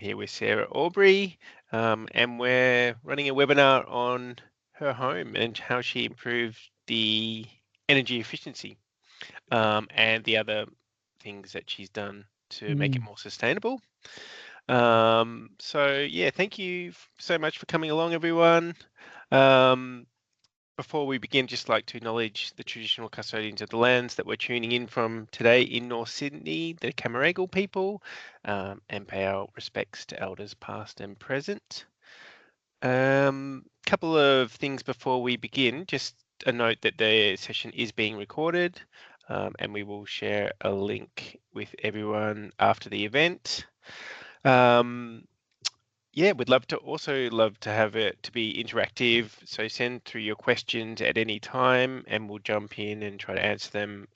here with Sarah Aubrey, and we're running a webinar on her home and how she improved the energy efficiency and the other things that she's done to make it more sustainable. So yeah, thank you so much for coming along, everyone. Before we begin, just like to acknowledge the traditional custodians of the lands that we're tuning in from today in North Sydney, the Camaragal people, and pay our respects to elders past and present. Couple of things before we begin. Just a note that the session is being recorded, and we will share a link with everyone after the event. Yeah, we'd love to have it to be interactive. So send through your questions at any time, and we'll jump in and try to answer them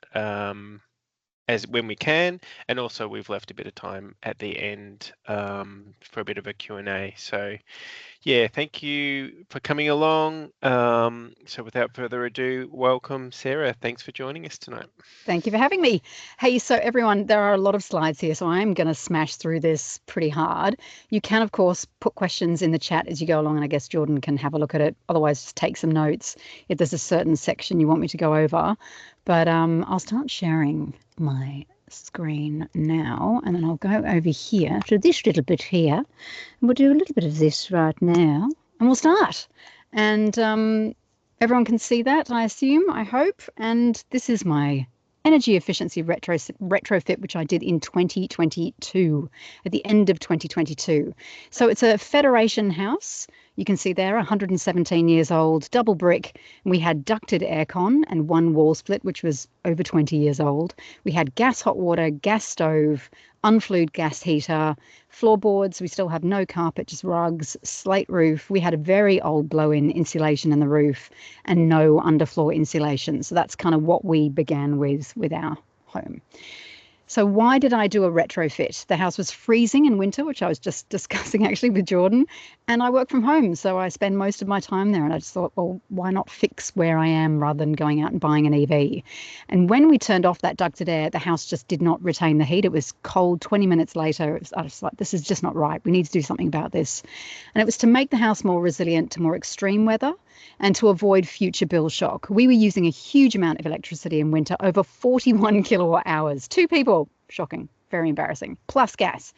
as when we can. And also, we've left a bit of time at the end for a bit of a Q&A. So yeah, thank you for coming along. So without further ado, welcome, Sarah. Thanks for joining us tonight. Thank you for having me. Hey, so everyone, there are a lot of slides here, so I'm going to smash through this pretty hard. You can, of course, put questions in the chat as you go along, and I guess Jordan can have a look at it. Otherwise, just take some notes if there's a certain section you want me to go over. But I'll start sharing my screen now, and then I'll go over here to this little bit here, and we'll do a little bit of this right now, and we'll start. And everyone can see that, I assume, I hope. And this is my energy efficiency retrofit, which I did in 2022, at the end of 2022. So it's a Federation house. You can see there, 117 years old, double brick. We had ducted aircon and one wall split, which was over 20 years old. We had gas hot water, gas stove, unflued gas heater, floorboards. We still have no carpet, just rugs, slate roof. We had a very old blow-in insulation in the roof and no underfloor insulation. So that's kind of what we began with our home. So why did I do a retrofit? The house was freezing in winter, which I was just discussing actually with Jordan, and I work from home, so I spend most of my time there. And I just thought, well, why not fix where I am rather than going out and buying an EV? And when we turned off that ducted air, the house just did not retain the heat. It was cold 20 minutes later. I was like, this is just not right. We need to do something about this. And it was to make the house more resilient to more extreme weather and to avoid future bill shock. We were using a huge amount of electricity in winter, over 41 kilowatt hours. 2 people, shocking, very embarrassing, plus gas.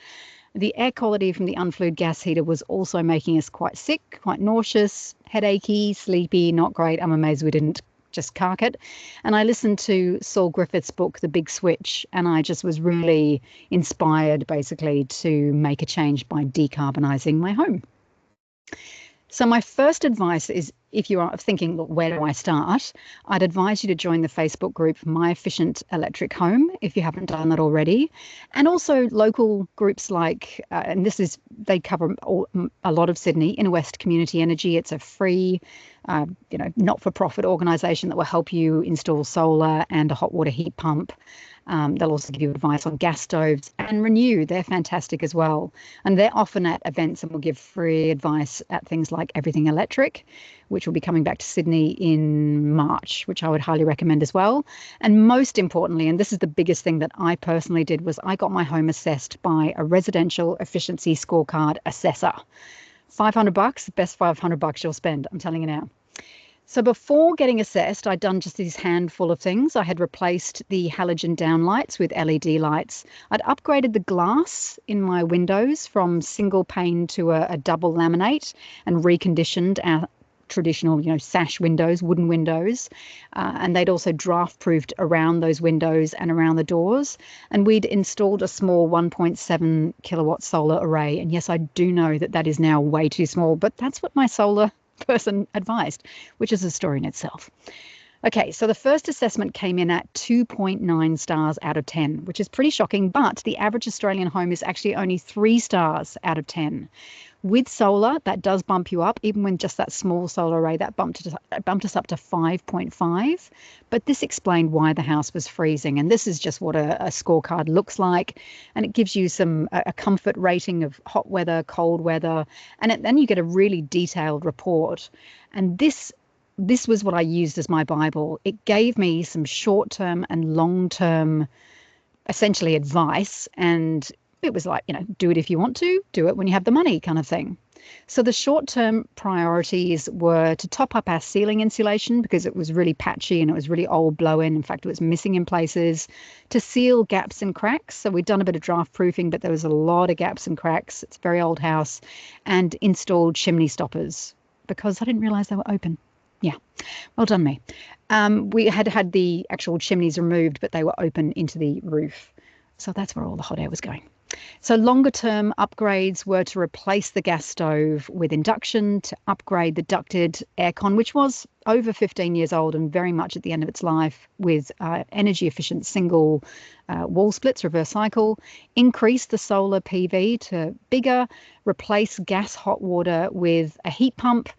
The air quality from the unflued gas heater was also making us quite sick, quite nauseous, headachy, sleepy, not great. I'm amazed we didn't just cark it. And I listened to Saul Griffith's book, The Big Switch, and I just was really inspired basically to make a change by decarbonising my home. So my first advice is, if you are thinking, look, where do I start? I'd advise you to join the Facebook group My Efficient Electric Home if you haven't done that already. And also local groups like, and they cover a lot of Sydney, Inner West Community Energy. It's a free, not-for-profit organisation that will help you install solar and a hot water heat pump. They'll also give you advice on gas stoves, and Renew. They're fantastic as well. And they're often at events and will give free advice at things like Everything Electric, which will be coming back to Sydney in March, which I would highly recommend as well. And most importantly, and this is the biggest thing that I personally did, was I got my home assessed by a residential efficiency scorecard assessor. $500, the best $500 you'll spend, I'm telling you now. So before getting assessed, I'd done just this handful of things. I had replaced the halogen downlights with LED lights. I'd upgraded the glass in my windows from single pane to a double laminate and reconditioned our traditional, sash windows, wooden windows. And they'd also draft proofed around those windows and around the doors. And we'd installed a small 1.7 kilowatt solar array. And yes, I do know that is now way too small, but that's what my solar person advised, which is a story in itself. Okay, so the first assessment came in at 2.9 stars out of 10, which is pretty shocking, but the average Australian home is actually only 3 stars out of 10. With solar, that does bump you up. Even when just that small solar array, that bumped us up to 5.5. But this explained why the house was freezing. And this is just what a scorecard looks like. And it gives you a comfort rating of hot weather, cold weather. And then you get a really detailed report. And this was what I used as my Bible. It gave me some short-term and long-term, essentially, advice and it was like, do it if you want to, do it when you have the money kind of thing. So the short-term priorities were to top up our ceiling insulation because it was really patchy and it was really old blow-in. In fact, it was missing in places. To seal gaps and cracks. So we'd done a bit of draft proofing, but there was a lot of gaps and cracks. It's a very old house. And installed chimney stoppers because I didn't realize they were open. Yeah, well done me. We had the actual chimneys removed, but they were open into the roof. So that's where all the hot air was going. So longer term upgrades were to replace the gas stove with induction, to upgrade the ducted aircon, which was over 15 years old and very much at the end of its life, with energy efficient single wall splits, reverse cycle, increase the solar PV to bigger, replace gas hot water with a heat pump.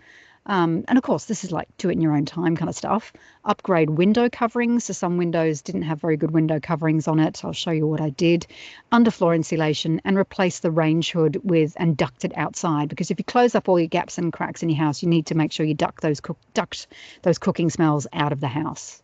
And of course, this is like do it in your own time kind of stuff. Upgrade window coverings. So some windows didn't have very good window coverings on it. I'll show you what I did. Underfloor insulation, and replace the range hood with and duct it outside. Because if you close up all your gaps and cracks in your house, you need to make sure you duct those cooking smells out of the house.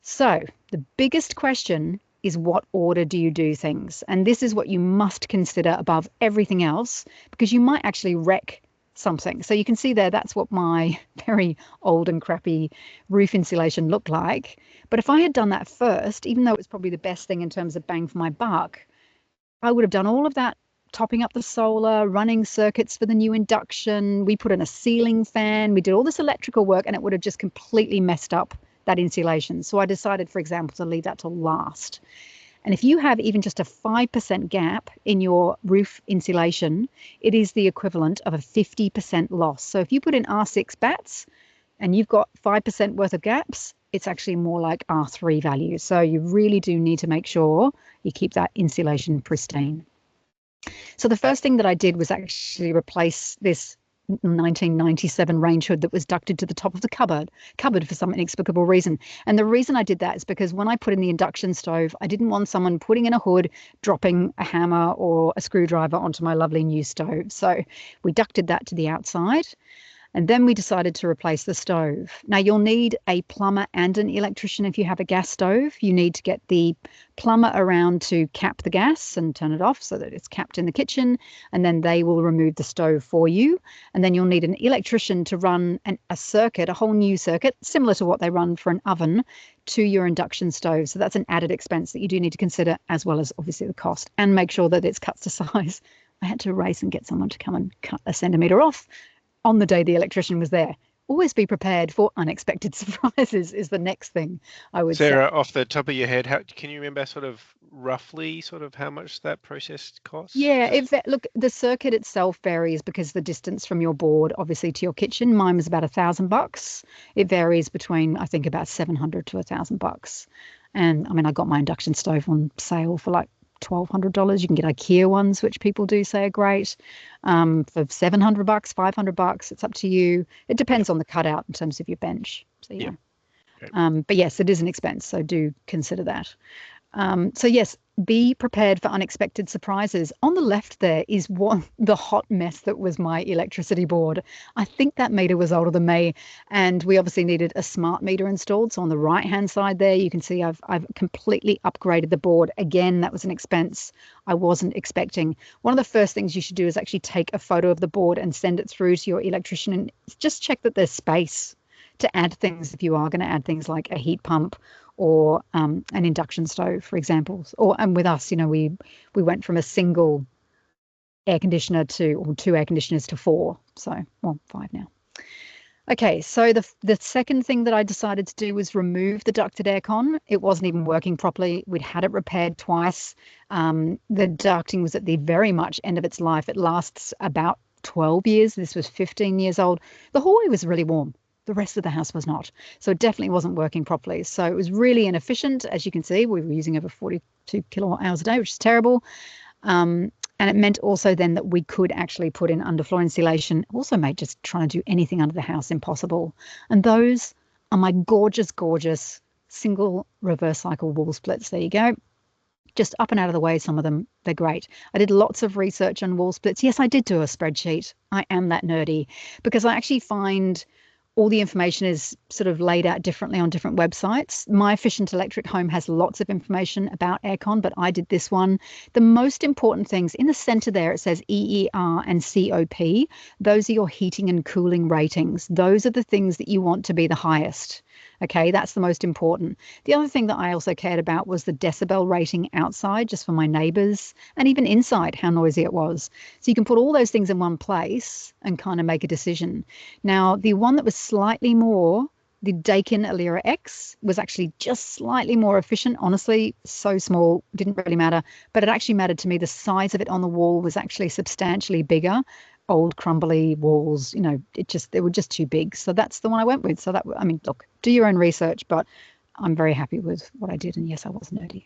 So the biggest question is, what order do you do things? And this is what you must consider above everything else, because you might actually wreck something. So you can see there, that's what my very old and crappy roof insulation looked like. But if I had done that first, even though it's probably the best thing in terms of bang for my buck, I would have done all of that, topping up the solar, running circuits for the new induction. We put in a ceiling fan. We did all this electrical work, and it would have just completely messed up that insulation. So I decided, for example, to leave that till last. And if you have even just a 5% gap in your roof insulation, it is the equivalent of a 50% loss. So if you put in R6 bats and you've got 5% worth of gaps, it's actually more like R3 value. So you really do need to make sure you keep that insulation pristine. So the first thing that I did was actually replace this 1997 range hood that was ducted to the top of the cupboard for some inexplicable reason. And the reason I did that is because when I put in the induction stove, I didn't want someone putting in a hood, dropping a hammer or a screwdriver onto my lovely new stove. So we ducted that to the outside. And then we decided to replace the stove. Now, you'll need a plumber and an electrician if you have a gas stove. You need to get the plumber around to cap the gas and turn it off so that it's capped in the kitchen, and then they will remove the stove for you. And then you'll need an electrician to run a circuit, a whole new circuit, similar to what they run for an oven, to your induction stove. So that's an added expense that you do need to consider, as well as obviously the cost, and make sure that it's cut to size. I had to race and get someone to come and cut a centimetre off on the day the electrician was there. Always be prepared for unexpected surprises is the next thing I would say. Sarah, off the top of your head, can you remember sort of roughly how much that process costs? Yeah, look, the circuit itself varies because the distance from your board, obviously, to your kitchen. Mine was about $1,000. It varies between, I think, about $700 to $1,000. And I mean, I got my induction stove on sale for like $1,200. You can get IKEA ones, which people do say are great, for $700, $500. It's up to you. It depends on the cutout in terms of your bench. So yeah. Okay. But yes, it is an expense, so do consider that. So yes, be prepared for unexpected surprises. On the left there is the hot mess that was my electricity board. I think that meter was older than me, and we obviously needed a smart meter installed. So on the right hand side there, you can see I've completely upgraded the board. Again, that was an expense I wasn't expecting. One of the first things you should do is actually take a photo of the board and send it through to your electrician, and just check that there's space to add things if you are going to add things like a heat pump or an induction stove, for example. And with us, we went from a single air conditioner or two air conditioners to 4. So, 5 now. Okay, so the second thing that I decided to do was remove the ducted aircon. It wasn't even working properly. We'd had it repaired twice. The ducting was at the very much end of its life. It lasts about 12 years. This was 15 years old. The hallway was really warm. The rest of the house was not. So it definitely wasn't working properly. So it was really inefficient. As you can see, we were using over 42 kilowatt hours a day, which is terrible. And it meant also then that we could actually put in underfloor insulation. It also made just trying to do anything under the house impossible. And those are my gorgeous, gorgeous single reverse cycle wall splits. There you go. Just up and out of the way, some of them, they're great. I did lots of research on wall splits. Yes, I did do a spreadsheet. I am that nerdy, because I actually find all the information is sort of laid out differently on different websites. My Efficient Electric Home has lots of information about aircon, but I did this one. The most important things in the center there, it says EER and COP. Those are your heating and cooling ratings. Those are the things that you want to be the highest. Okay, that's the most important. The other thing that I also cared about was the decibel rating outside, just for my neighbors, and even inside, how noisy it was. So you can put all those things in one place and kind of make a decision. Now, the one that was slightly more, the Daikin Alira X, was actually just slightly more efficient. Honestly, so small, didn't really matter. But it actually mattered to me. The size of it on the wall was actually substantially bigger. Old crumbly walls, they were just too big. So that's the one I went with. So that, I mean, look, do your own research, but I'm very happy with what I did. And yes, I was nerdy.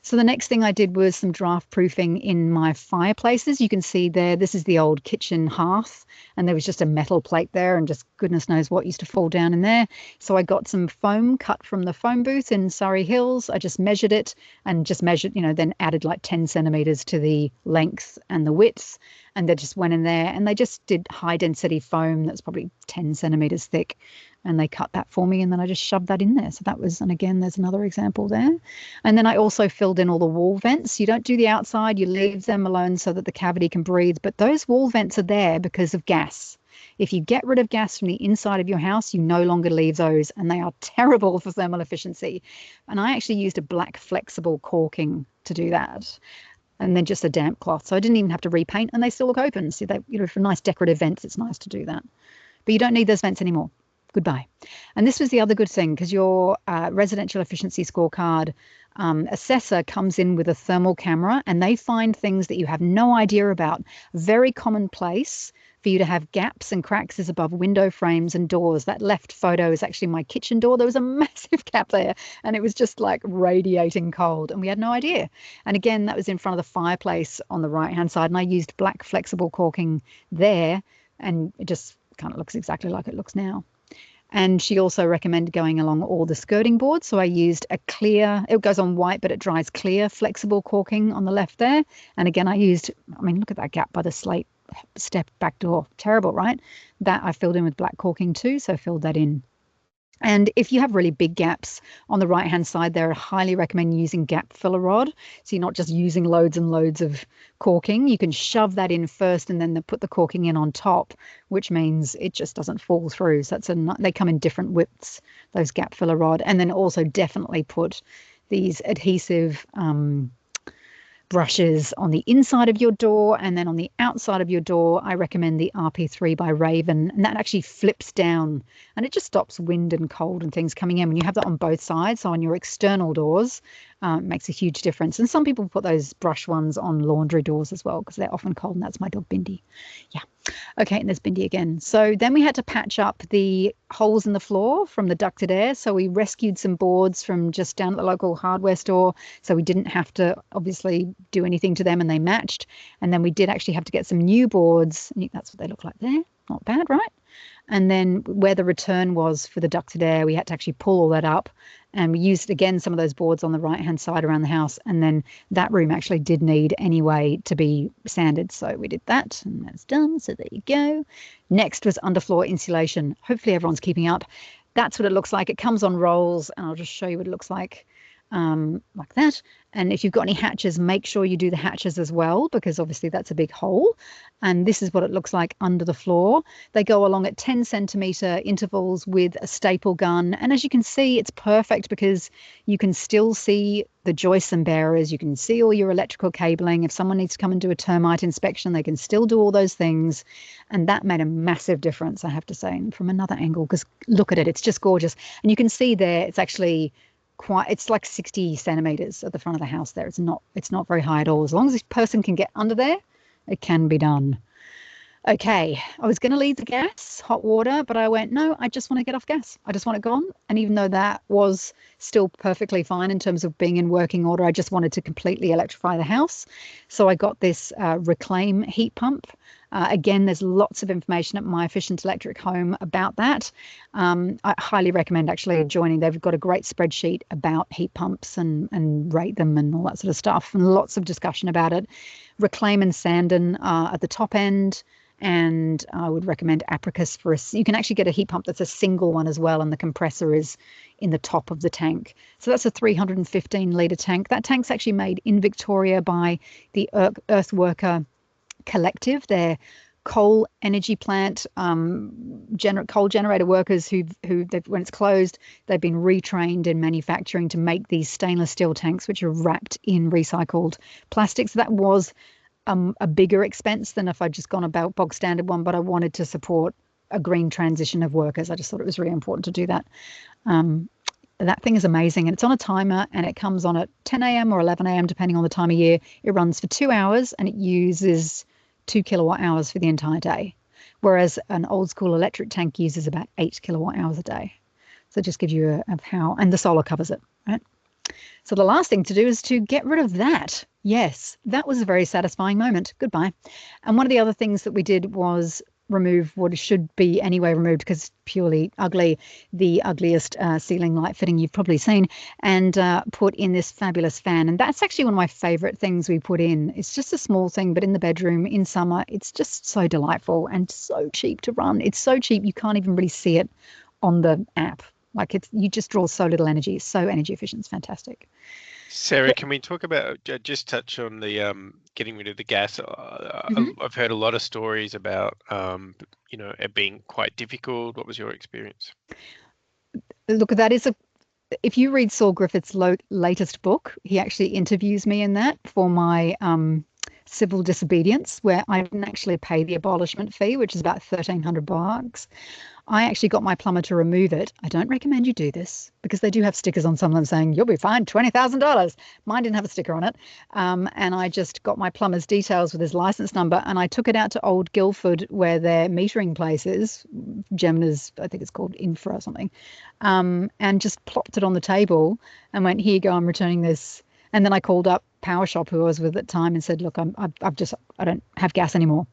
So the next thing I did was some draft proofing in my fireplaces. You can see there, this is the old kitchen hearth, and there was just a metal plate there, and just goodness knows what used to fall down in there. So I got some foam cut from the foam booth in Surrey Hills. I just measured it and just measured, then added like 10 centimeters to the length and the width. And they just went in there and they just did high density foam that's probably 10 centimeters thick. And they cut that for me, and then I just shoved that in there. So that was, and again, there's another example there. And then I also filled in all the wall vents. You don't do the outside, you leave them alone so that the cavity can breathe. But those wall vents are there because of gas. If you get rid of gas from the inside of your house, you no longer leave those, and they are terrible for thermal efficiency. And I actually used a black flexible caulking to do that. And then just a damp cloth. So I didn't even have to repaint, and they still look open. See, they, for nice decorative vents, it's nice to do that. But you don't need those vents anymore. Goodbye. And this was the other good thing, because your residential efficiency scorecard assessor comes in with a thermal camera, and they find things that you have no idea about. Very commonplace for you to have gaps and cracks is above window frames and doors. That left photo is actually my kitchen door. There was a massive gap there, and it was just like radiating cold, and we had no idea. And again, that was in front of the fireplace on the right hand side, and I used black flexible caulking there, and it just kind of looks exactly like it looks now. And she also recommended going along all the skirting boards. So I used a clear, it goes on white, but it dries clear, flexible caulking on the left there. And again, I used, look at that gap by the slate step back door. Terrible, right? That I filled in with black caulking too. So I filled that in. And if you have really big gaps on the right-hand side there, I highly recommend using gap filler rod. So you're not just using loads and loads of caulking. You can shove that in first and then put the caulking in on top, which means it just doesn't fall through. So they come in different widths, those gap filler rod. And then also definitely put these adhesive brushes on the inside of your door, and then on the outside of your door I recommend the RP3 by Raven, and that actually flips down and it just stops wind and cold and things coming in when you have that on both sides. So on your external doors, it makes a huge difference. And some people put those brush ones on laundry doors as well because they're often cold, and that's my dog Bindi. Yeah. Okay, and there's Bindi again. So then we had to patch up the holes in the floor from the ducted air. So we rescued some boards from just down at the local hardware store. So we didn't have to obviously do anything to them, and they matched. And then we did actually have to get some new boards. That's what they look like there. Not bad, right? And then where the return was for the ducted air, we had to actually pull all that up, and we used again some of those boards on the right hand side around the house. And then that room actually did need anyway to be sanded, so we did that, and that's done. So there you go. Next was underfloor insulation. Hopefully everyone's keeping up. That's what it looks like. It comes on rolls, and I'll just show you what it looks like that. And if you've got any hatches, make sure you do the hatches as well, because obviously that's a big hole. And this is what it looks like under the floor. They go along at 10 centimeter intervals with a staple gun. And as you can see, it's perfect because you can still see the joists and bearers. You can see all your electrical cabling. If someone needs to come and do a termite inspection, they can still do all those things. And that made a massive difference, I have to say, and from another angle, because look at it, it's just gorgeous. And you can see there, it's actually it's like 60 centimeters at the front of the house there. It's not very high at all. As long as this person can get under there, it can be done. Okay, I was going to leave the gas, hot water, but I went, no, I just want to get off gas. I just want it gone. And even though that was still perfectly fine in terms of being in working order, I just wanted to completely electrify the house. So I got this Reclaim heat pump. Again, there's lots of information at My Efficient Electric Home about that. I highly recommend actually joining. They've got a great spreadsheet about heat pumps and rate them and all that sort of stuff, and lots of discussion about it. Reclaim and Sandon are at the top end, and I would recommend Apricus for you can actually get a heat pump that's a single one as well, and the compressor is in the top of the tank. So that's a 315 litre tank. That tank's actually made in Victoria by the Earthworker Collective. They're coal energy plant, coal generator workers who when it's closed, they've been retrained in manufacturing to make these stainless steel tanks, which are wrapped in recycled plastic. So that was a bigger expense than if I'd just gone about bog standard one, but I wanted to support a green transition of workers. I just thought it was really important to do that. That thing is amazing, and it's on a timer, and it comes on at 10 a.m. or 11 a.m. depending on the time of year. It runs for 2 hours, and it uses 2 kilowatt hours for the entire day, whereas an old school electric tank uses about 8 kilowatt hours a day. So it just gives you a how, and the solar covers it, right? So the last thing to do is to get rid of that. Yes, that was a very satisfying moment. Goodbye. And one of the other things that we did was remove what should be anyway removed because it's purely ugly, the ugliest ceiling light fitting you've probably seen, and put in this fabulous fan. And that's actually one of my favorite things we put in. It's just a small thing, but in the bedroom in summer, it's just so delightful and so cheap to run. It's so cheap you can't even really see it on the app. Like you just draw so little energy. It's so energy efficient. It's fantastic. Sarah, can we talk about, just touch on the getting rid of the gas? I've heard a lot of stories about, it being quite difficult. What was your experience? Look, that is if you read Saul Griffith's latest book, he actually interviews me in that for my civil disobedience, where I didn't actually pay the abolishment fee, which is about $1,300. I actually got my plumber to remove it. I don't recommend you do this because they do have stickers on some of them saying you'll be fined $20,000. Mine didn't have a sticker on it. And I just got my plumber's details with his license number, and I took it out to Old Guildford where their metering place is, Gemna's, I think it's called Infra or something, and just plopped it on the table and went, here you go, I'm returning this. And then I called up Power Shop, who I was with at the time, and said, look, I don't have gas anymore.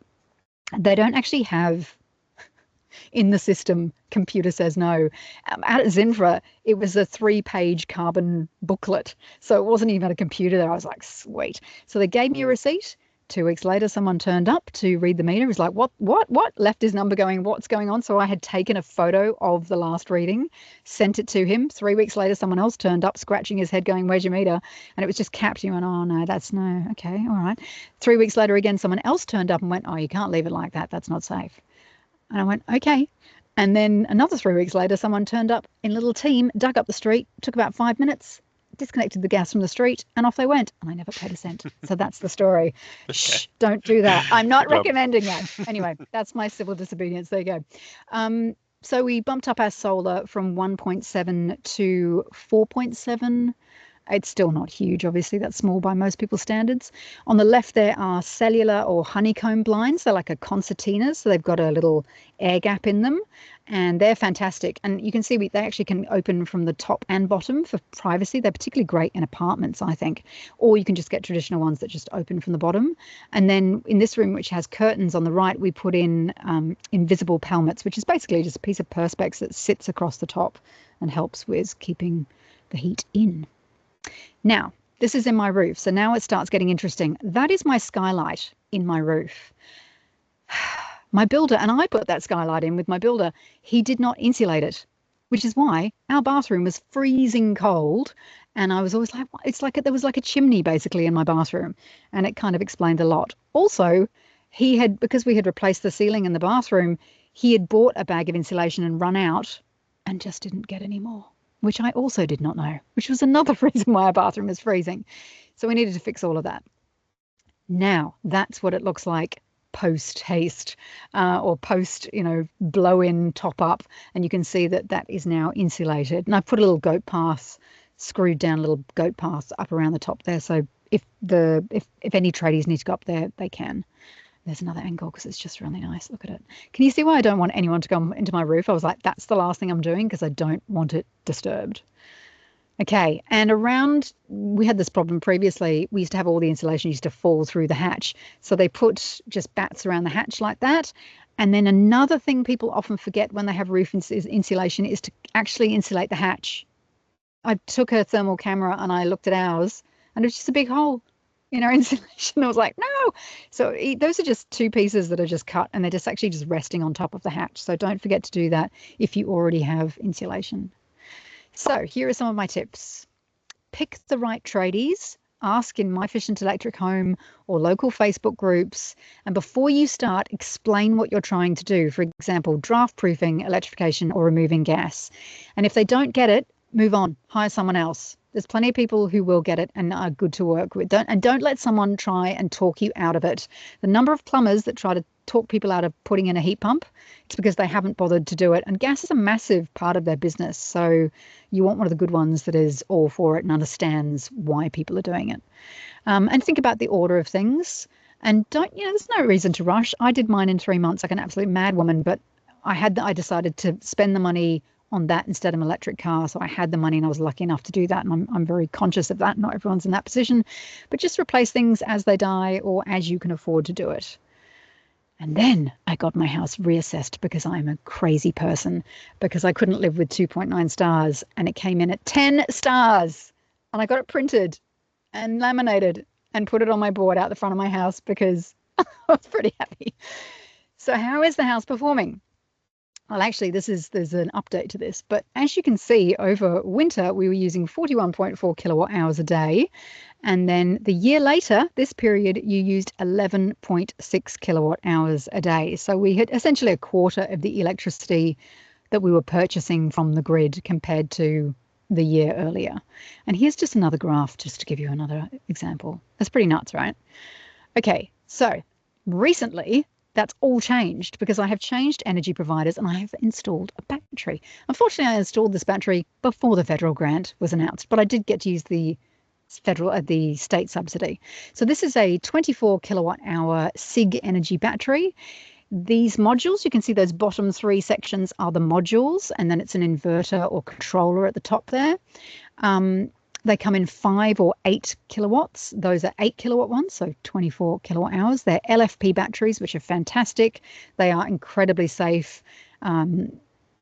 They don't actually have in the system, computer says no. Out at Zinfra, it was a 3-page carbon booklet. So it wasn't even a computer there. I was like, sweet. So they gave me a receipt. 2 weeks later, someone turned up to read the meter. He was like, what? Left his number going, what's going on? So I had taken a photo of the last reading, sent it to him. 3 weeks later, someone else turned up, scratching his head going, where's your meter? And it was just capped. He went, oh, no, that's no. Okay, all right. 3 weeks later, again, someone else turned up and went, oh, you can't leave it like that. That's not safe. And I went, okay. And then another 3 weeks later, someone turned up in a little team, dug up the street, took about 5 minutes, disconnected the gas from the street, and off they went. And I never paid a cent. So that's the story. Shh, don't do that. I'm not recommending that. Anyway, that's my civil disobedience. There you go. So we bumped up our solar from 1.7 to 4.7. It's still not huge, obviously. That's small by most people's standards. On the left, there are cellular or honeycomb blinds. They're like a concertina, so they've got a little air gap in them, and they're fantastic. And you can see they actually can open from the top and bottom for privacy. They're particularly great in apartments, I think. Or you can just get traditional ones that just open from the bottom. And then in this room, which has curtains on the right, we put in invisible pelmets, which is basically just a piece of perspex that sits across the top and helps with keeping the heat in. Now, this is in my roof, so now it starts getting interesting. That is my skylight in my roof. My builder, and I put that skylight in with my builder, he did not insulate it, which is why our bathroom was freezing cold. And I was always like, it's like there was like a chimney basically in my bathroom, and it kind of explained a lot. Also, because we had replaced the ceiling in the bathroom, he had bought a bag of insulation and run out and just didn't get any more, which I also did not know, which was another reason why our bathroom is freezing. So we needed to fix all of that. Now, that's what it looks like post haste or post, blow in top up. And you can see that is now insulated. And I put a little goat path, screwed down a little goat path up around the top there. So if any tradies need to go up there, they can. There's another angle because it's just really nice. Look at it. Can you see why I don't want anyone to come into my roof? I was like, that's the last thing I'm doing because I don't want it disturbed. Okay, and we had this problem previously. We used to have all the insulation used to fall through the hatch. So they put just bats around the hatch like that. And then another thing people often forget when they have roof insulation is to actually insulate the hatch. I took a thermal camera and I looked at ours, and it was just a big hole in our insulation. I was like, no. So those are just two pieces that are just cut, and they're just actually just resting on top of the hatch. So don't forget to do that if you already have insulation. So here are some of my tips. Pick the right tradies. Ask in My Efficient Electric Home or local Facebook groups. And before you start, explain what you're trying to do. For example, draft proofing, electrification, or removing gas. And if they don't get it, move on, hire someone else. There's plenty of people who will get it and are good to work with. Don't let someone try and talk you out of it. The number of plumbers that try to talk people out of putting in a heat pump, it's because they haven't bothered to do it. And gas is a massive part of their business. So you want one of the good ones that is all for it and understands why people are doing it. And think about the order of things. And there's no reason to rush. I did mine in 3 months like an absolute mad woman, but I decided to spend the money on that instead of an electric car. So I had the money and I was lucky enough to do that. And I'm very conscious of that. Not everyone's in that position, but just replace things as they die or as you can afford to do it. And then I got my house reassessed because I'm a crazy person, because I couldn't live with 2.9 stars and it came in at 10 stars. And I got it printed and laminated and put it on my board out the front of my house because I was pretty happy. So how is the house performing? Well, actually, there's an update to this, but as you can see, over winter, we were using 41.4 kilowatt hours a day. And then the year later, this period, you used 11.6 kilowatt hours a day. So we had essentially a quarter of the electricity that we were purchasing from the grid compared to the year earlier. And here's just another graph just to give you another example. That's pretty nuts, right? Okay, so recently, that's all changed because I have changed energy providers and I have installed a battery. Unfortunately, I installed this battery before the federal grant was announced, but I did get to use the state subsidy. So this is a 24 kilowatt hour SIG energy battery. These modules, you can see those bottom 3 sections are the modules, and then it's an inverter or controller at the top there. They come in 5 or 8 kilowatts. Those are 8 kilowatt ones, so 24 kilowatt hours. They're LFP batteries, which are fantastic. They are incredibly safe.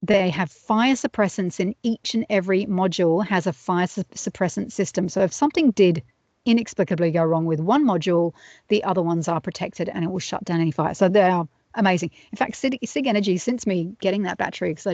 They have fire suppressants in each and every module has a fire suppressant system. So if something did inexplicably go wrong with one module, the other ones are protected and it will shut down any fire. So they are amazing. In fact, SIG Energy, since me getting that battery, because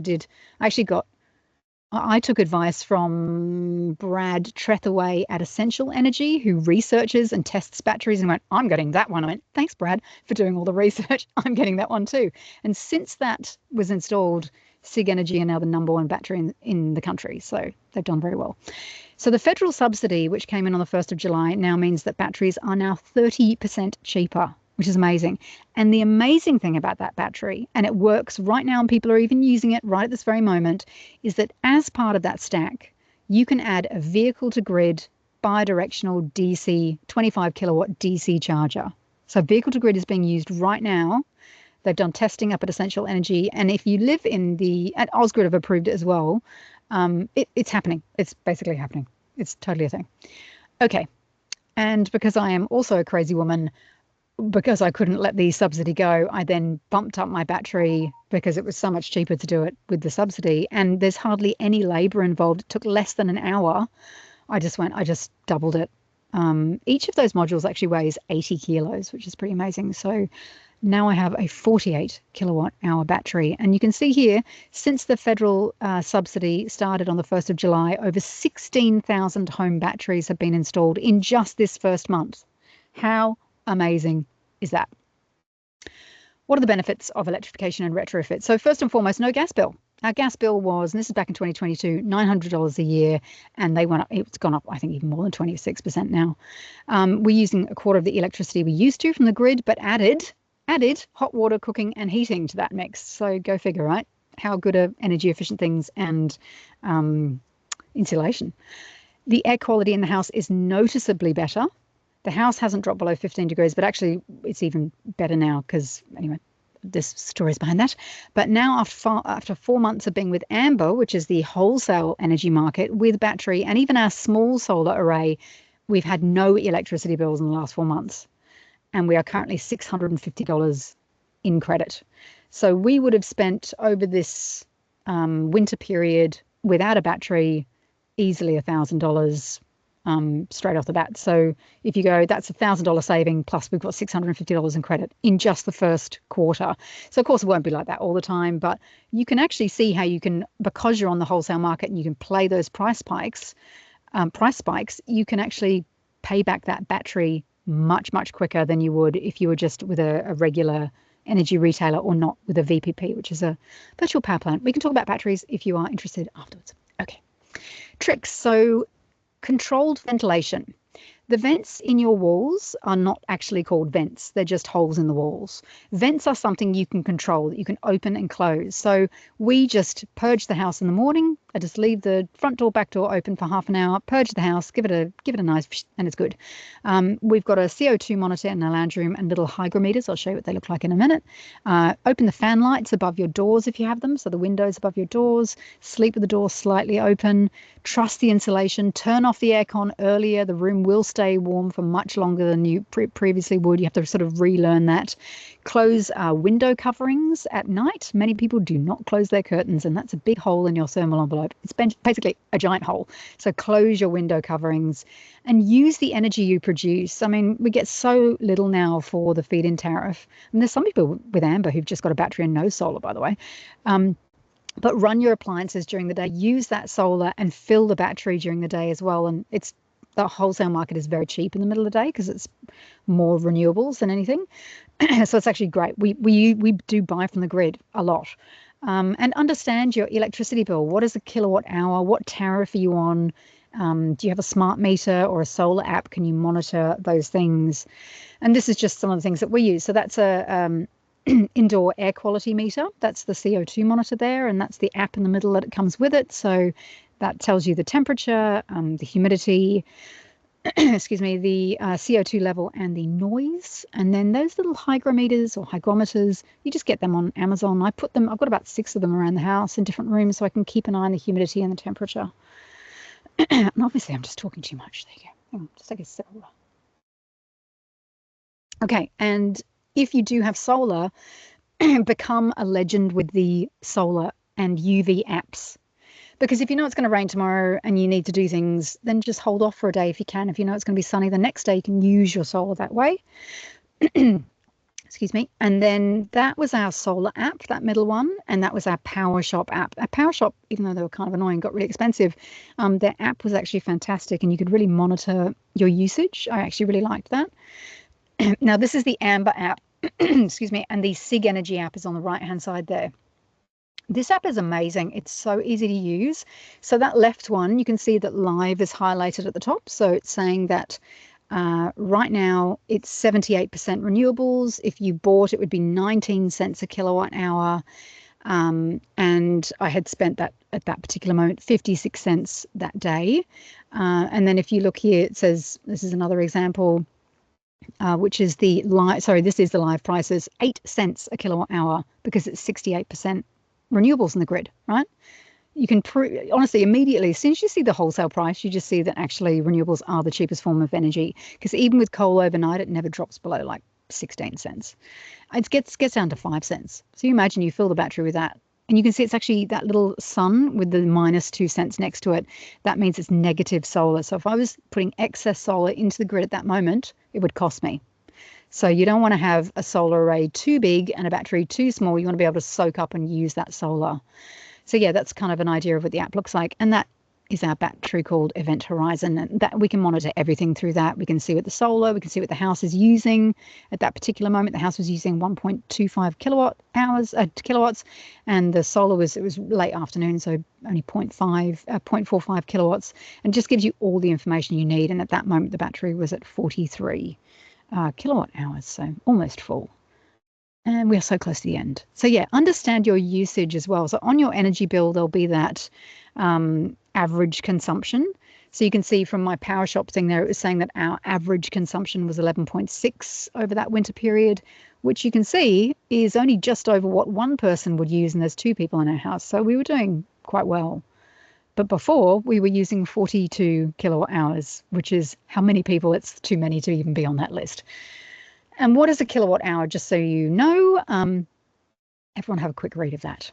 I took advice from Brad Trethaway at Essential Energy, who researches and tests batteries, and went, I'm getting that one. I went, thanks, Brad, for doing all the research. I'm getting that one too. And since that was installed, SIG Energy are now the #1 battery in the country. So they've done very well. So the federal subsidy, which came in on the 1st of July, now means that batteries are now 30% cheaper, which is amazing. And the amazing thing about that battery, and it works right now and people are even using it right at this very moment, is that as part of that stack, you can add a vehicle to grid bidirectional DC 25 kilowatt DC charger. So vehicle to grid is being used right now. They've done testing up at Essential Energy. And if you live at Osgrid have approved it as well, it's happening. It's basically happening. It's totally a thing. Okay. And because I am also a crazy woman, because I couldn't let the subsidy go, I then bumped up my battery because it was so much cheaper to do it with the subsidy. And there's hardly any labor involved. It took less than an hour. I just doubled it. Each of those modules actually weighs 80 kilos, which is pretty amazing. So now I have a 48 kilowatt hour battery. And you can see here, since the federal subsidy started on the 1st of July, over 16,000 home batteries have been installed in just this first month. How amazing is that? What are the benefits of electrification and retrofit? So first and foremost, no gas bill. Our gas bill was, and this is back in 2022, $900 a year, and it's gone up, I think, even more than 26% now. We're using a quarter of the electricity we used to from the grid, but added hot water, cooking and heating to that mix. So go figure, right? How good are energy efficient things and insulation. The air quality in the house is noticeably better. The house hasn't dropped below 15 degrees, but actually it's even better now because, anyway, there's stories behind that. But now after 4 months of being with Amber, which is the wholesale energy market with battery and even our small solar array, we've had no electricity bills in the last 4 months. And we are currently $650 in credit. So we would have spent over this winter period without a battery easily $1,000 straight off the bat. So if you go, that's $1,000 saving, plus we've got $650 in credit in just the first quarter. So of course it won't be like that all the time, but you can actually see how you can, because you're on the wholesale market and you can play those price spikes, you can actually pay back that battery much, much quicker than you would if you were just with a regular energy retailer or not with a VPP, which is a virtual power plant. We can talk about batteries if you are interested afterwards. Okay. Tricks. So controlled ventilation. The vents in your walls are not actually called vents. They're just holes in the walls. Vents are something you can control, that you can open and close. So we just purge the house in the morning. I just leave the front door, back door open for half an hour, purge the house, give it a nice, and it's good. We've got a CO2 monitor in our lounge room and little hygrometers. I'll show you what they look like in a minute. Open the fan lights above your doors if you have them, so the windows above your doors. Sleep with the door slightly open. Trust the insulation. Turn off the aircon earlier. The room will stay warm for much longer than you previously would. You have to sort of relearn that. Close window coverings at night. Many people do not close their curtains, and that's a big hole in your thermal envelope. It's basically a giant hole. So close your window coverings and use the energy you produce. I mean, we get so little now for the feed-in tariff. And there's some people with Amber who've just got a battery and no solar, by the way. But run your appliances during the day. Use that solar and fill the battery during the day as well. And the wholesale market is very cheap in the middle of the day because it's more renewables than anything. So it's actually great. We do buy from the grid a lot. And understand your electricity bill. What is a kilowatt hour? What tariff are you on? Do you have a smart meter or a solar app? Can you monitor those things? And this is just some of the things that we use. So that's a indoor air quality meter. That's the CO2 monitor there, and that's the app in the middle that it comes with it. So that tells you the temperature, the humidity, excuse me, the CO2 level and the noise. And then those little hygrometers or hygrometers, you just get them on Amazon. I've got about 6 of them around the house in different rooms so I can keep an eye on the humidity and the temperature. And obviously I'm just talking too much. There you go. Hang on, just take a sip of water. Okay, and if you do have solar, become a legend with the solar and UV apps. Because if you know it's going to rain tomorrow and you need to do things, then just hold off for a day if you can. If you know it's going to be sunny the next day, you can use your solar that way. Excuse me. And then that was our solar app, that middle one. And that was our PowerShop app. Our PowerShop, even though they were kind of annoying, got really expensive. Their app was actually fantastic and you could really monitor your usage. I actually really liked that. Now, this is the Amber app, excuse me, and the Sig Energy app is on the right-hand side there. This app is amazing. It's so easy to use. So that left one, you can see that live is highlighted at the top. So it's saying that right now it's 78% renewables. If you bought, it would be 19 cents a kilowatt hour. And I had spent that at that particular moment, 56 cents that day. And then if you look here, it says, this is another example, which is the live, this is the live prices, 8 cents a kilowatt hour because it's 68% renewables in the grid, right? You can honestly, immediately, as soon as you see the wholesale price, you just see that actually renewables are the cheapest form of energy, because even with coal overnight, it never drops below like 16 cents. It gets down to 5 cents. So you imagine you fill the battery with that, and you can see it's actually that little sun with the minus 2 cents next to it. That means it's negative solar. So if I was putting excess solar into the grid at that moment, it would cost me. So you don't want to have a solar array too big and a battery too small. You want to be able to soak up and use that solar. So yeah, that's kind of an idea of what the app looks like. And that is our battery called Event Horizon. And that we can monitor everything through that. We can see what the solar, we can see what the house is using. At that particular moment, the house was using 1.25 kilowatts. And the solar it was late afternoon, so only 0.45 kilowatts. And just gives you all the information you need. And at that moment, the battery was at 43 kilowatt hours, so almost full. And we are so close to the end. So yeah, understand your usage as well. So on your energy bill, there'll be that average consumption. So you can see from my Power Shop thing there, it was saying that our average consumption was 11.6 over that winter period, which you can see is only just over what one person would use, and there's 2 people in our house. So we were doing quite well. But before, we were using 42 kilowatt hours, which is how many people? It's too many to even be on that list. And what is a kilowatt hour? Just so you know, everyone have a quick read of that.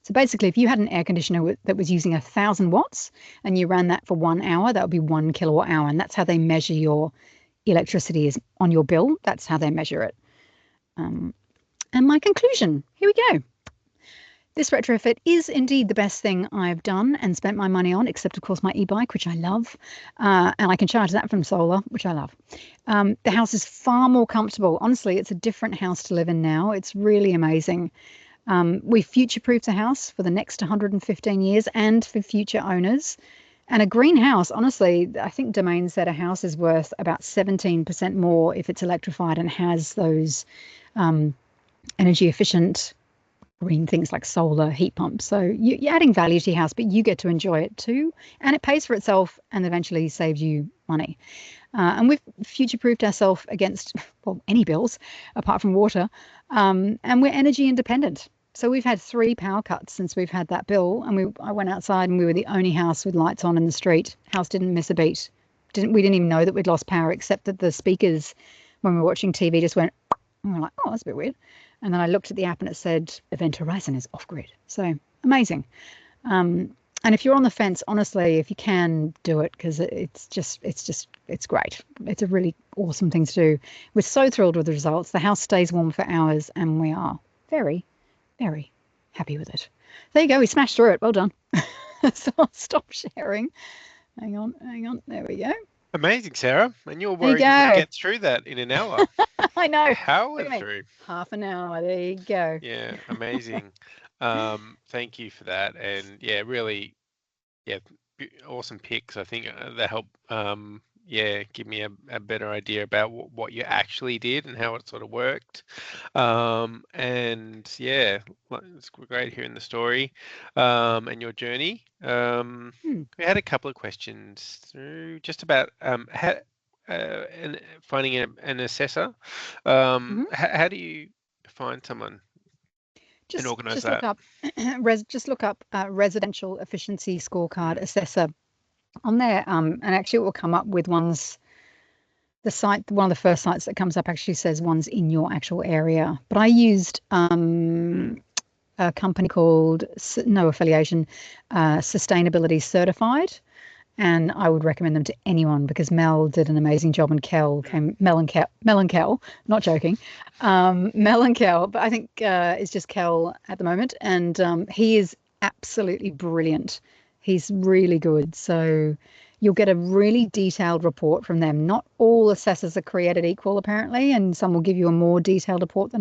So basically, if you had an air conditioner that was using 1,000 watts and you ran that for 1 hour, that would be 1 kilowatt hour. And that's how they measure your electricity is on your bill. That's how they measure it. And my conclusion, here we go. This retrofit is indeed the best thing I've done and spent my money on, except, of course, my e-bike, which I love. And I can charge that from solar, which I love. The house is far more comfortable. Honestly, it's a different house to live in now. It's really amazing. We future-proofed the house for the next 115 years and for future owners. And a greenhouse, honestly, I think Domain said a house is worth about 17% more if it's electrified and has those energy efficient green things like solar heat pumps. So you're adding value to your house, but you get to enjoy it too. And it pays for itself and eventually saves you money. And we've future-proofed ourselves against, well, any bills apart from water. And we're energy independent. So we've had 3 power cuts since we've had that bill. And I went outside and we were the only house with lights on in the street. House didn't miss a beat. We didn't even know that we'd lost power, except that the speakers, when we were watching TV, just went, and we're like, oh, that's a bit weird. And then I looked at the app and it said Event Horizon is off grid. So amazing. And if you're on the fence, honestly, if you can, do it, because it's great. It's a really awesome thing to do. We're so thrilled with the results. The house stays warm for hours and we are very, very happy with it. There you go. We smashed through it. Well done. So I'll stop sharing. Hang on. There we go. Amazing, Sarah. And you're worried you could get through that in an hour. I know. Powered through. Half an hour. There you go. Yeah, amazing. Thank you for that. And yeah, really, awesome picks. I think that help give me a better idea about what you actually did and how it sort of worked. And yeah, it's great hearing the story and your journey. We had a couple of questions through just about how and finding an assessor. How do you find someone and organize that? Look up residential efficiency scorecard assessor on there, and actually it will come up with ones. The site, one of the first sites that comes up, actually says ones in your actual area. But I used a company called, no affiliation, Sustainability Certified, and I would recommend them to anyone because Mel did an amazing job, and Mel and Kel, not joking, Mel and Kel, but I think it's just Kel at the moment, and he is absolutely brilliant. He's really good. So you'll get a really detailed report from them. Not all assessors are created equal, apparently, and some will give you a more detailed report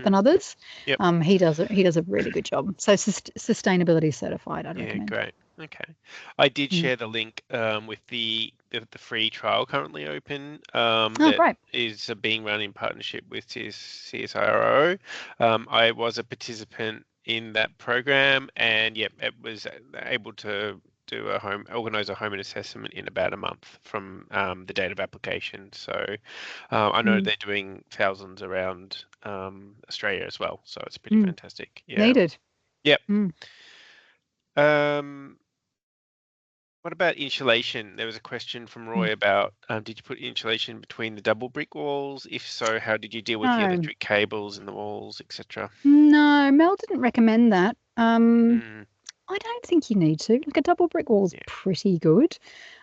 than others. Yep. He does a really good job. So sustainability certified, I'd recommend. Yeah, great. Okay. I did share the link with the free trial currently open that is being run in partnership with CSIRO. I was a participant in that program, and it was able to organize a home assessment in about a month from the date of application. So I know they're doing thousands around Australia as well. So it's pretty fantastic. Yeah. Needed. Yep. What about insulation? There was a question from Roy about did you put insulation between the double brick walls? If so, how did you deal with the electric cables in the walls, etc.? No, Mel didn't recommend that. I don't think you need to. Like, a double brick wall's pretty good.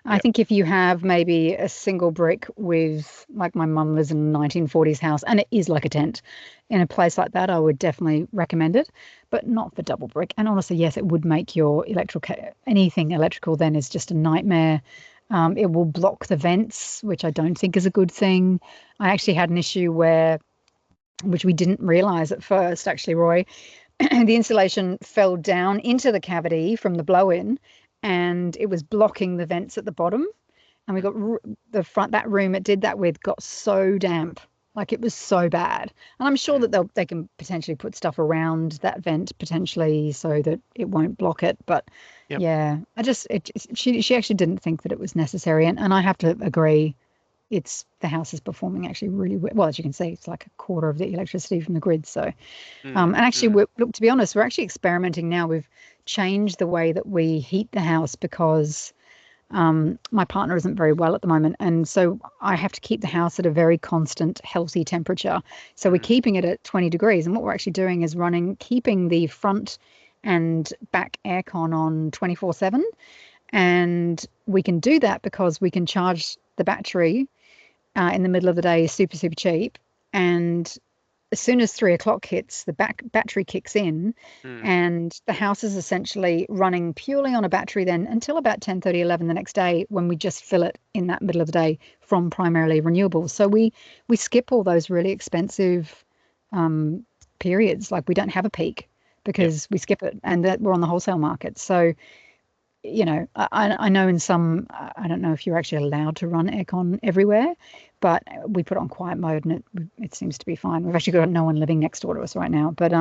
I think if you have maybe a single brick with, like, my mum lives in a 1940s house and it is like a tent, in a place like that, I would definitely recommend it, but not for double brick. And honestly, yes, it would make your anything electrical then is just a nightmare. It will block the vents, which I don't think is a good thing. I actually had an issue which we didn't realize at first, actually, Roy. The insulation fell down into the cavity from the blow-in, and it was blocking the vents at the bottom. And we got that room it did that with got so damp. Like it was so bad. And I'm sure that they can potentially put stuff around that vent potentially so that it won't block it. But Yep. yeah, she actually didn't think that it was necessary. And I have to agree, the house is performing actually really well. As you can see, it's like a quarter of the electricity from the grid. So, and actually, look, to be honest, we're actually experimenting now. We've changed the way that we heat the house because my partner isn't very well at the moment, and so I have to keep the house at a very constant, healthy temperature. So we're keeping it at 20 degrees, and what we're actually doing is keeping the front and back aircon on 24/7, and we can do that because we can charge the battery in the middle of the day, super cheap, and as soon as 3 o'clock hits, the battery kicks in, and the house is essentially running purely on a battery then until about 10:30, 11 the next day, when we just fill it in that middle of the day from primarily renewables. So we skip all those really expensive periods. Like we don't have a peak because we skip it, and that we're on the wholesale market. So I know in some, I don't know if you're actually allowed to run aircon everywhere, but we put it on quiet mode and it seems to be fine. We've actually got no one living next door to us right now, but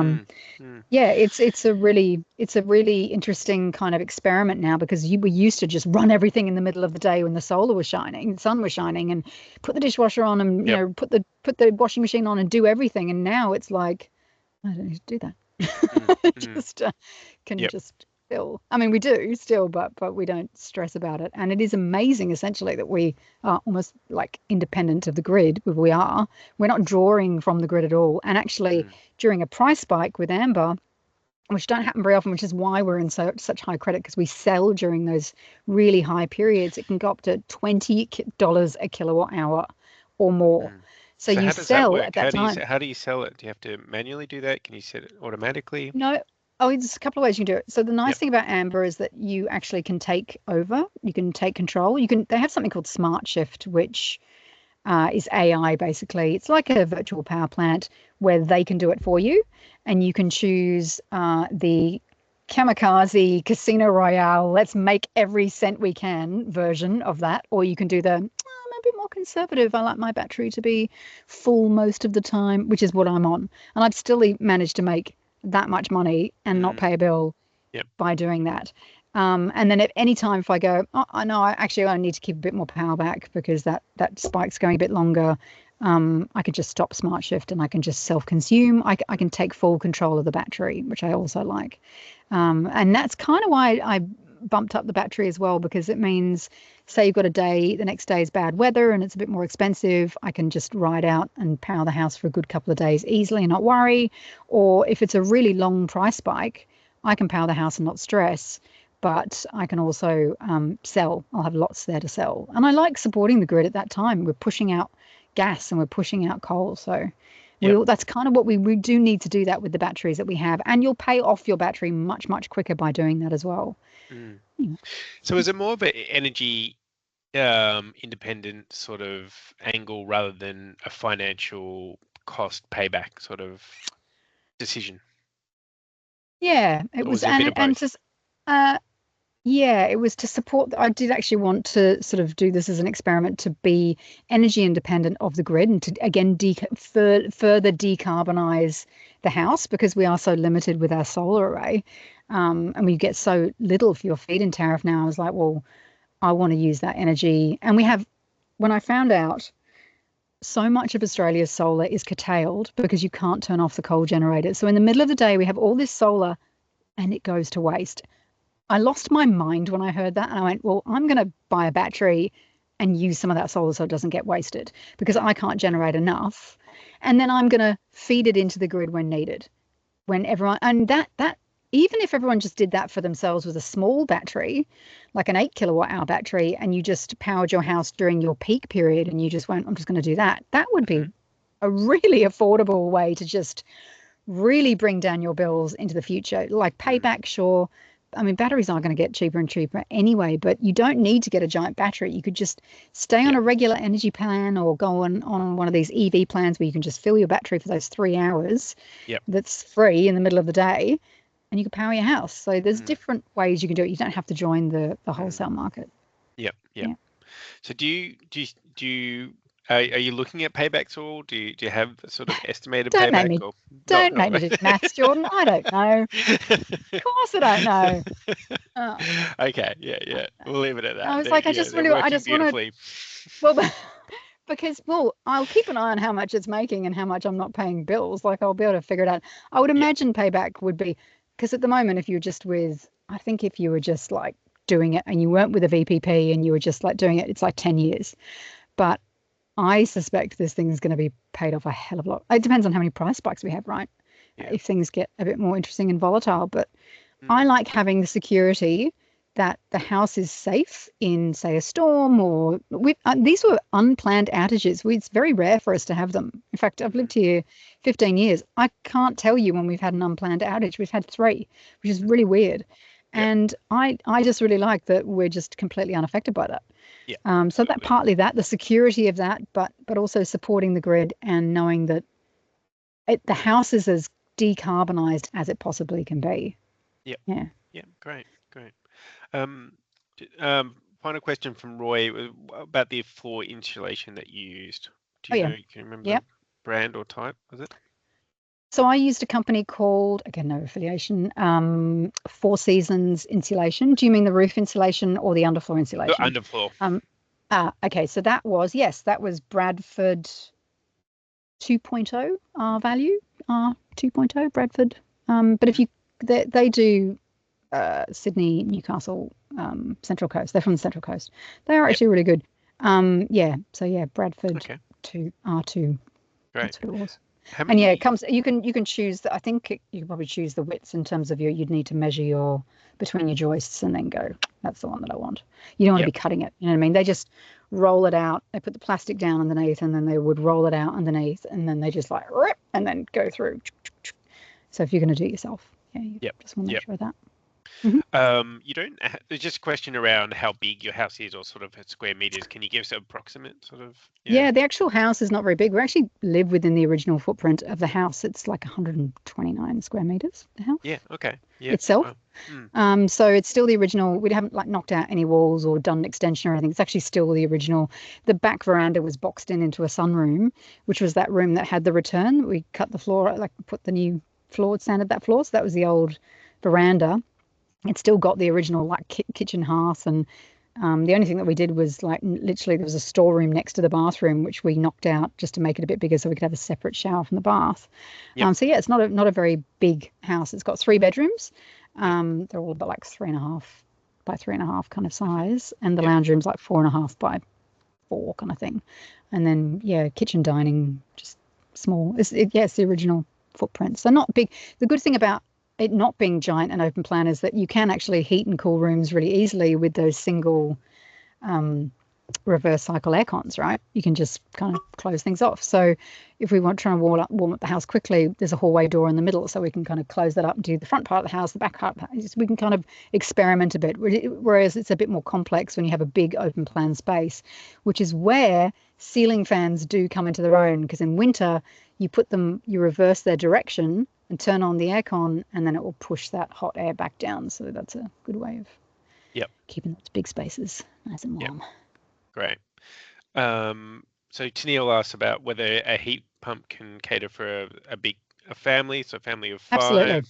yeah, it's a really interesting kind of experiment now, because we used to just run everything in the middle of the day when the solar was shining, the sun was shining, and put the dishwasher on and put the washing machine on and do everything. And now it's like, I don't need to do that. Just just still, I mean, we do still, but we don't stress about it. And it is amazing, essentially, that we are almost like independent of the grid. We're not drawing from the grid at all. And actually, during a price spike with Amber, which don't happen very often, which is why we're in such high credit, because we sell during those really high periods. It can go up to $20 a kilowatt hour or more. So you how does sell that work? at that time. How do you sell it? Do you have to manually do that? Can you set it automatically? No. Oh, there's a couple of ways you can do it. So the nice thing about Amber is that you actually can take over. You can take control. They have something called Smart Shift, which is AI basically. It's like a virtual power plant where they can do it for you, and you can choose the kamikaze casino royale, let's make every cent we can version of that, or you can do I'm a bit more conservative. I like my battery to be full most of the time, which is what I'm on, and I've still managed to make that much money and not pay a bill by doing that. And then at any time, if I go, I know I need to keep a bit more power back because that spike's going a bit longer, I can just stop Smart Shift and I can just self-consume. I can take full control of the battery, which I also like. And that's kind of why I bumped up the battery as well, because it means, say you've got a day, the next day is bad weather and it's a bit more expensive, I can just ride out and power the house for a good couple of days easily and not worry. Or if it's a really long price spike, I can power the house and not stress, but I can also sell. I'll have lots there to sell. And I like supporting the grid at that time. We're pushing out gas and we're pushing out coal. So that's kind of what we do need to do that with the batteries that we have. And you'll pay off your battery much, much quicker by doing that as well. So is it more of an energy independent sort of angle rather than a financial cost payback sort of decision? Yeah, it was, it was to support. I did actually want to sort of do this as an experiment to be energy independent of the grid and to again further decarbonize the house, because we are so limited with our solar array, and we get so little for your feed-in tariff now. I was like, well, I want to use that energy, and when I found out so much of Australia's solar is curtailed because you can't turn off the coal generators. So in the middle of the day, we have all this solar and it goes to waste. I lost my mind when I heard that, and I went, well, I'm going to buy a battery and use some of that solar so it doesn't get wasted, because I can't generate enough. And then I'm going to feed it into the grid when needed. And that even if everyone just did that for themselves with a small battery, like an 8 kilowatt hour battery, and you just powered your house during your peak period and you just went, I'm just going to do that, that would be a really affordable way to just really bring down your bills into the future. Like payback, sure. I mean, batteries aren't going to get cheaper and cheaper anyway, but you don't need to get a giant battery. You could just stay on a regular energy plan or go on one of these EV plans where you can just fill your battery for those 3 hours. That's free in the middle of the day, and you can power your house. So there's different ways you can do it. You don't have to join the wholesale market. Yeah. So do you Are you looking at paybacks at all? Do you have a sort of estimated Don't make payback me. or Don't not? make me do maths, Jordan. I don't know. Of course I don't know. Oh, Okay, yeah. We'll leave it at that. I was like, I They're working just want to. beautifully. Well, because I'll keep an eye on how much it's making and how much I'm not paying bills. Like I'll be able to figure it out. I would Yeah. imagine payback would be because at the moment, if you're just with, I think if you were just like doing it and you weren't with a VPP and you were just like doing it, it's like 10 years. But I suspect this thing is going to be paid off a hell of a lot. It depends on how many price spikes we have, right? Yeah. If things get a bit more interesting and volatile. But Mm. I like having the security that the house is safe in, say, a storm or these were unplanned outages. It's very rare for us to have them. In fact, I've lived here 15 years. I can't tell you when we've had an unplanned outage. We've had 3, which is really weird. Yep. And I just really like that we're just completely unaffected by that. Yeah. So absolutely. that partly the security of that, but also supporting the grid and knowing that the house is as decarbonized as it possibly can be. Yep. Yeah. Yeah. Great. Final question from Roy about the floor insulation that you used. Do you know? Can you remember the brand or type? Was it? So I used a company called, again, no affiliation, Four Seasons Insulation. Do you mean the roof insulation or the underfloor insulation? The underfloor. Okay, so that was Bradford 2.0 value, 2.0 Bradford. But if you, they do Sydney, Newcastle, Central Coast. They're from the Central Coast. They are actually really good. Bradford Okay. 2 R2. Great. That's what it was. And it comes. You can choose. I think you can probably choose the widths in terms of you'd need to measure between your joists and then go. That's the one that I want. You don't want to be cutting it. You know what I mean? They just roll it out. They put the plastic down underneath, and then they would roll it out underneath, and then they just like rip and then go through. So if you're going to do it yourself, you just want to make sure of that. Mm-hmm. You don't. There's just a question around how big your house is, or sort of square meters. Can you give us an approximate sort of? Yeah, the actual house is not very big. We actually live within the original footprint of the house. It's like 129 square meters. The house. Yeah. Okay. Yeah. Itself. Wow. So it's still the original. We haven't like knocked out any walls or done an extension or anything. It's actually still the original. The back veranda was boxed into a sunroom, which was that room that had the return. We cut the floor, like put the new floor, sanded that floor. So that was the old veranda. It still got the original like kitchen hearth, and the only thing that we did was like literally there was a storeroom next to the bathroom which we knocked out just to make it a bit bigger so we could have a separate shower from the bath. So it's not a very big house. It's got 3 bedrooms. They're all about like 3.5 by 3.5 kind of size, and the lounge room's like 4.5 by 4 kind of thing. And then kitchen dining just small. It's the original footprint, so not big. The good thing about it not being giant and open plan is that you can actually heat and cool rooms really easily with those single reverse cycle air cons, right? You can just kind of close things off. So if we want trying to warm up the house quickly, there's a hallway door in the middle, so we can kind of close that up and do the front part of the house, the back part of the house. We can kind of experiment a bit, whereas it's a bit more complex when you have a big open plan space, which is where ceiling fans do come into their own, because in winter you reverse their direction and turn on the aircon, and then it will push that hot air back down. So that's a good way of keeping those big spaces nice and warm. Great. So Tennille asked about whether a heat pump can cater for a family, so a family of 5. Absolutely.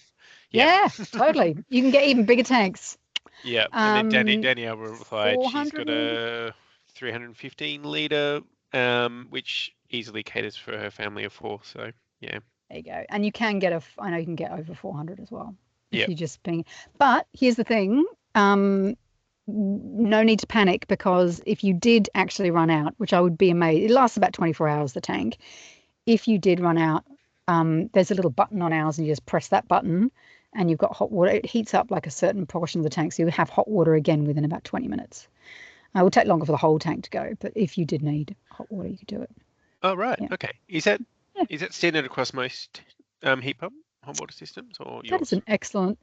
Yeah, totally. You can get even bigger tanks. Yeah, and then Danielle replied she's got a 315 litre, which easily caters for her family of 4. So yeah. There you go. And you can get I know you can get over 400 as well. If you just but here's the thing. No need to panic, because if you did actually run out, which I would be amazed, it lasts about 24 hours, the tank. If you did run out, there's a little button on ours, and you just press that button and you've got hot water. It heats up like a certain portion of the tank, so you have hot water again within about 20 minutes. It will take longer for the whole tank to go, but if you did need hot water, you could do it. Oh, right. Yeah. Okay. Is that standard across most heat pump hot water systems, or yours? That is an excellent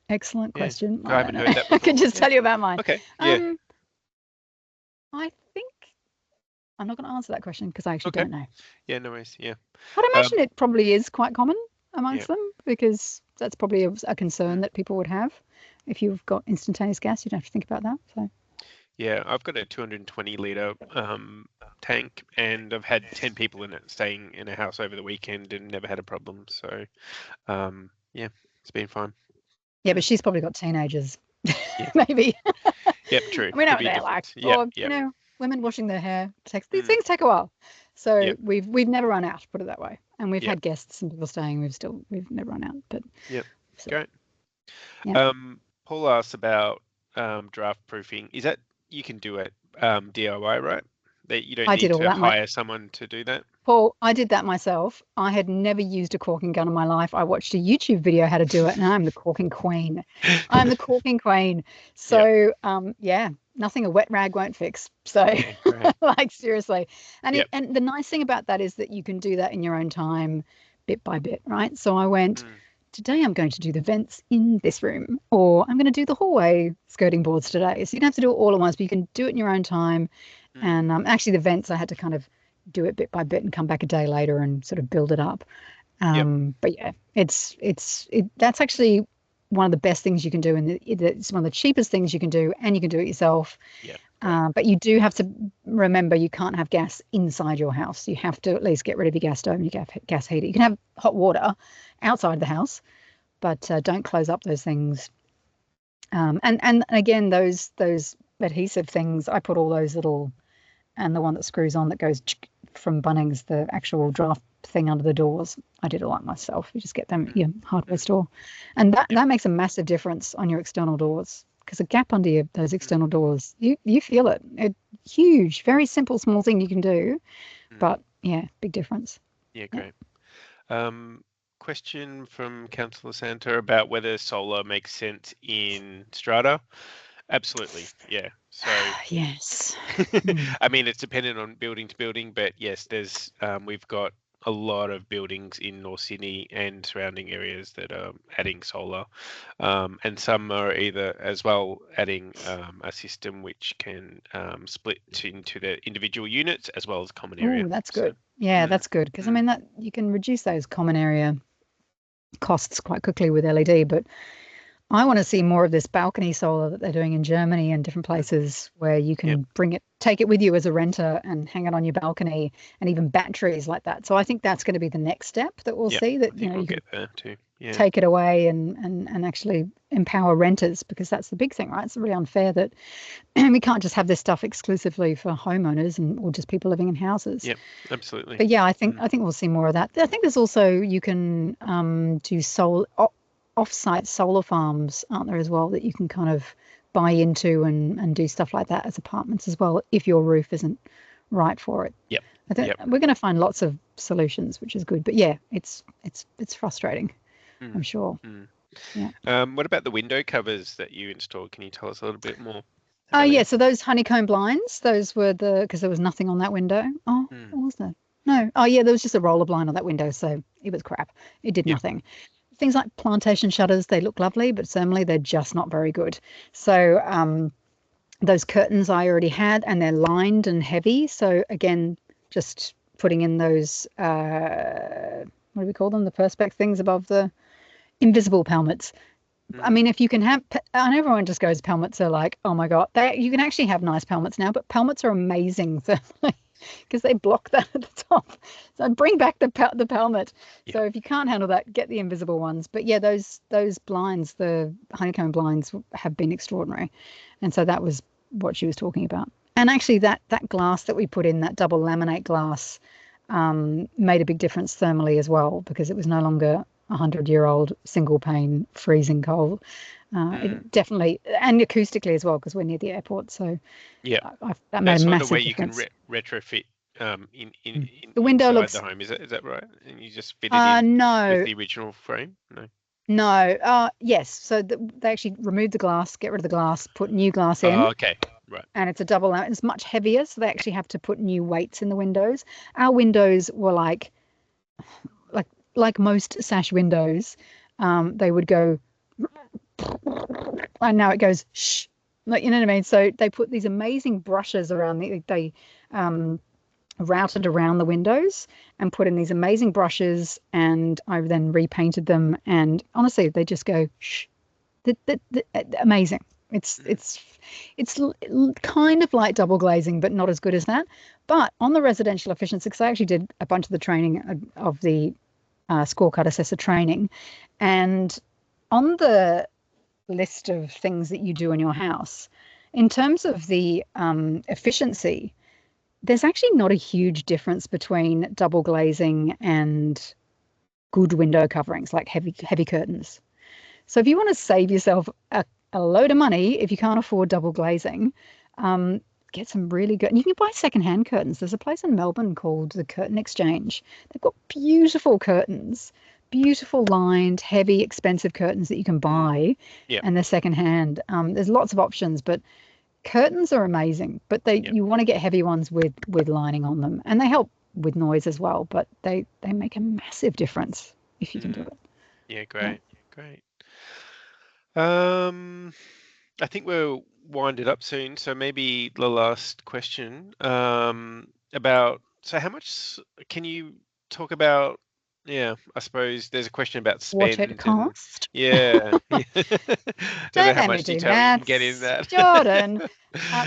question. I haven't heard that before. I can just tell you about mine. Okay. Yeah. I think I'm not going to answer that question because I actually don't know. Yeah, no worries. Yeah. I'd imagine it probably is quite common amongst them, because that's probably a concern that people would have. If you've got instantaneous gas, you don't have to think about that. So. Yeah, I've got a 220 litre tank, and I've had 10 people in it staying in a house over the weekend and never had a problem. So, yeah, it's been fine. Yeah, but she's probably got teenagers, Yeah. maybe. Yep, true. We know Could what be a they're like. difference. Yep, Or, yep. women washing their hair. These Mm, things take a while. So yep, we've never run out, put it that way. And we've yep, had guests and people staying. We've never run out. But yep. so, Great. yeah. Paul asked about draft proofing. Is that you can do it DIY, right? That you don't I did need all to that. hire someone to do that? Paul, I did that myself. I had never used a corking gun in my life. I watched a YouTube video how to do it, and I'm the corking queen. I'm the corking queen. Yep. So, yeah, nothing a wet rag won't fix. So, Yeah, great. like seriously, and Yep. and the nice thing about that is that you can do that in your own time, bit by bit, right? So I went. Mm, Today I'm going to do the vents in this room, or I'm going to do the hallway skirting boards today. So you don't have to do it all at once, but you can do it in your own time. mm, And actually, the vents I had to kind of do it bit by bit and come back a day later and sort of build it up. yep. But yeah, that's actually one of the best things you can do, and it's one of the cheapest things you can do, and you can do it yourself. Yep. Great. But you do have to remember you can't have gas inside your house. You have to at least get rid of your gas stove and your gas heater. You can have hot water outside the house, but don't close up those things. And again, those adhesive things, I put all those little, and the one that screws on that goes from Bunnings, the actual draft thing under the doors. I did it like myself. You just get them at your hardware store, and Yep. that makes a massive difference on your external doors, because a gap under those external Mm, doors, you feel it. It's huge, very simple, small thing you can do, mm. but yeah, big difference. Yeah, Yeah. great. Question from Councillor Santa about whether solar makes sense in strata. Absolutely, yeah. So, Yes. Mm. I mean, it's dependent on building to building, but yes, there's we've got a lot of buildings in North Sydney and surrounding areas that are adding solar, and some are either as well adding a system which can split into the individual units as well as common area. Oh, that's So, good. Yeah, mm, that's good, because I mm, mean that you can reduce those common area costs quite quickly with LED, but I want to see more of this balcony solar that they're doing in Germany and different mm, places, where you yep, can take it with you as a renter and hang it on your balcony, and even batteries like that. So I think that's going to be the next step that we'll yep. see, I that, think we'll you can get there too. Yeah. take it away and actually empower renters, because that's the big thing, right? It's really unfair that we can't just have this stuff exclusively for homeowners or just people living in houses. Yep. Absolutely. But yeah, Mm, I think we'll see more of that. I think there's also, you can do off-site solar farms, aren't there, as well, that you can kind of buy into and do stuff like that as apartments as well, if your roof isn't right for it. yep. I think Yep. we're going to find lots of solutions, which is good. But yeah, it's frustrating, Mm, I'm sure. mm. Yeah. What about the window covers that you installed? Can you tell us a little bit more Oh, about yeah. them? So those honeycomb blinds, those were because there was nothing on that window. Oh, Mm, what was that? No. Oh, yeah, there was just a roller blind on that window, so it was crap. It did yep. nothing. Things like plantation shutters, they look lovely, but certainly they're just not very good. So those curtains I already had, and they're lined and heavy. So again, just putting in those, what do we call them? The perspex things above the invisible pelmets. I Mm, mean, if you can have, and everyone just goes, pelmets are like, oh my God, you can actually have nice pelmets now, but pelmets are amazing because they block that at the top. So bring back the pelmet. yeah. So if you can't handle that, get the invisible ones. But yeah, those blinds, the honeycomb blinds, have been extraordinary. And so that was what she was talking about. And actually that glass that we put in, that double laminate glass, made a big difference thermally as well, because it was no longer 100-year-old single pane freezing cold. Mm, It definitely, and acoustically as well, because we're near the airport. So yeah. that made a That's not a way massive you can difference. retrofit The window inside looks, the home. Is that right? And you just fit it in with no, the original frame? No. no, yes. So they actually removed the glass, get rid of the glass, put new glass in, Oh, okay. Right. and it's a double laminate. It's much heavier, so they actually have to put new weights in the windows. Our windows were like like most sash windows, they would go, and now it goes shh. Like, you know what I mean? So they put these amazing brushes around they routed around the windows and put in these amazing brushes, and I then repainted them. And honestly, they just go shh. Amazing. It's kind of like double glazing, but not as good as that. But on the residential efficiency, because I actually did a bunch of the training of the scorecard assessor training, and on the list of things that you do in your house, in terms of the efficiency, there's actually not a huge difference between double glazing and good window coverings, like heavy curtains. So if you want to save yourself a load of money, if you can't afford double glazing, get some really good. And you can buy secondhand curtains. There's a place in Melbourne called the Curtain Exchange. They've got beautiful curtains, beautiful lined, heavy, expensive curtains that you can buy, and they're secondhand. There's lots of options, but curtains are amazing. But you want to get heavy ones with lining on them, and they help with noise as well. But they make a massive difference if you can do it. Yeah, great. I think we'll wind it up soon. So maybe the last question about, so how much can you talk about? Yeah, I suppose there's a question about spend. What it cost? Yeah. Don't know how much detail you can get in that. Jordan.